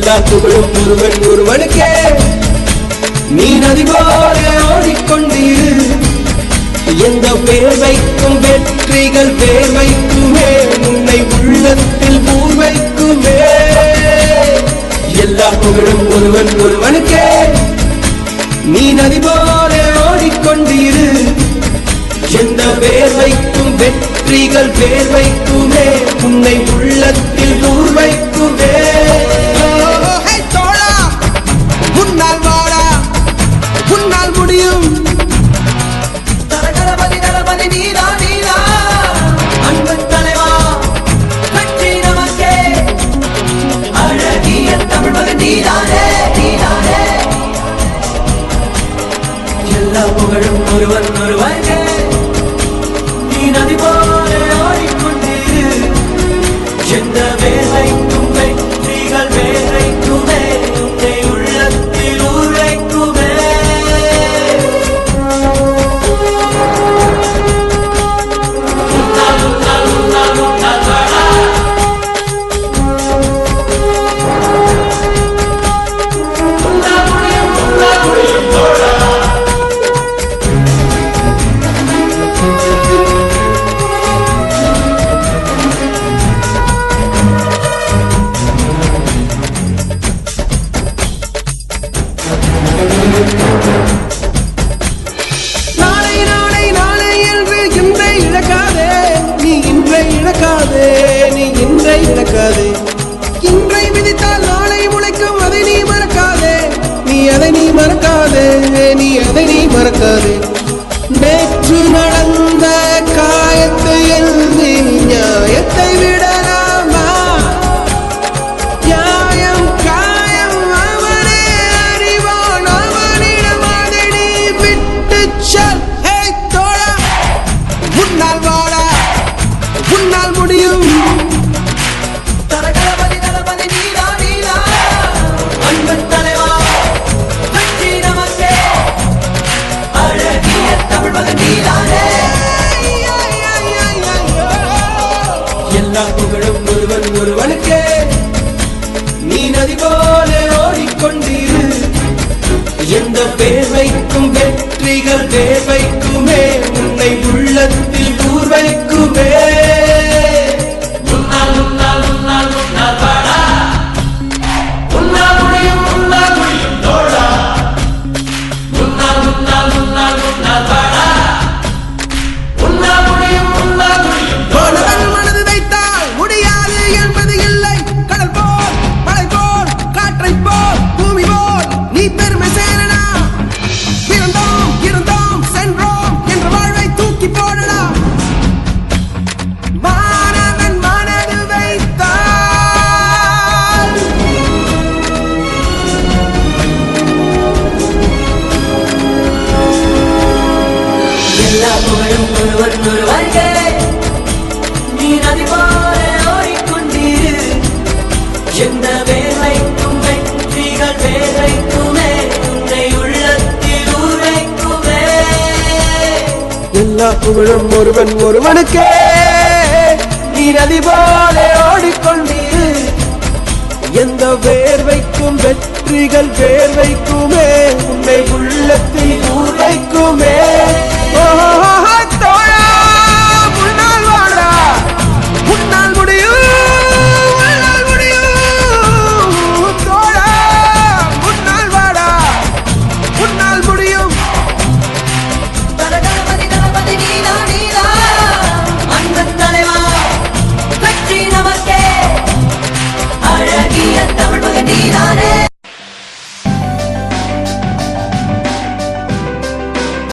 எல்லா புகழும் ஒருவன் ஒருவனுக்கே நீ நதி போல ஓடிக்கொண்டீரு எந்த வேர்வைக்கும் வெற்றிகள் வேர்வைக்குமே உன்னை உள்ளத்தில் பூர்வைக்குமே எல்லா புகழும் ஒருவன் ஒருவனுக்கே நீ நதி போல ஓடிக்கொண்டீரு எந்த வேர்வைக்கும் வெற்றிகள் வேர்வைக்குமே உன்னை உள்ளத்தில் பூர்வைக்குமே தோழா முன்னால் வாடா முன்னால் முடியும் தளபதி தளபதி நீதா நீதா அன்பு தலைவா கட்சி நமக்கே அழகிய தமிழ் மகன் நீதானே நீதானே எல்லா புகழும் ஒருவன் ஒருவனே நீ நதி போல ஓடிக்கொண்டீரு எந்த வேலைக்கும் வெற்றிகள் வேலைக்குமே உன்னை உள்ளத்தில் உரைக்குமே நாளை நாளை நாளை என்று இன்றை இழக்காதே நீ இன்றை இழக்காதே நீ இன்றை இழக்காதே இன்றை விதித்தால் நாளை முளைக்கும் அதை நீ மறக்காதே நீ அதை நீ மறக்காதே நீ அதை நீ மறக்காதே நேற்று நடந்த காயத்தை எழுதி நியாயத்தை விடலாமா நியாயம் காயம் அவனே அறிவான் அவனிடம் அதை நீ விட்டு செல் ஹே தோழா முன்னால் வாடா முன்னால் முடியும் தளபதி தளபதி நீதா நீதா அன்பு தலைவா கட்சி நமக்கே அழகிய தமிழ் மகன் நீதானே எல்லா புகழும் ஒருவன் ஒருவனுக்கே நீ நதி போல ஓடிக்கொண்டீரு எந்த வேர்வைக்கும் வெற்றிகள் வேர்வைக்குமே உன்னை உள்ளத்தில் பூர்வைக்குமே முன்னால் முன்னால் முன்னால் முன்னால் வாடா முன்னால் முடியும் தோழா முன்னால் முன்னால் முன்னால் முன்னால் வாடா முன்னால் முடியும் தோழவன் மனது வைத்தால் முடியாது என்பது இல்லை கடல் போல் மழை போல் காற்றை போல் பூமி போல் நீ பெருமை சேரனா பிறந்தோம் இருந்தோம் சென்றோம் என்ற வாழ்வை தூக்கி போடடா மாணவன் மனது வைத்தால் எல்லா புகழும் ஒருவன் ஒருவனுக்கே நீ நதி போல ஓடிக்கொண்டீரு எந்த வேலைக்கும் வெற்றிகள் வேலைக்குமே உன்னை உள்ளத்தில் உரைக்குமே எல்லா புகழும் ஒருவன் ஒருவனுக்கே நீ நதி போல ஓடிக்கொண்டீரு எந்த வேர்வைக்கும் வெற்றிகள் வேர்வைக்கும்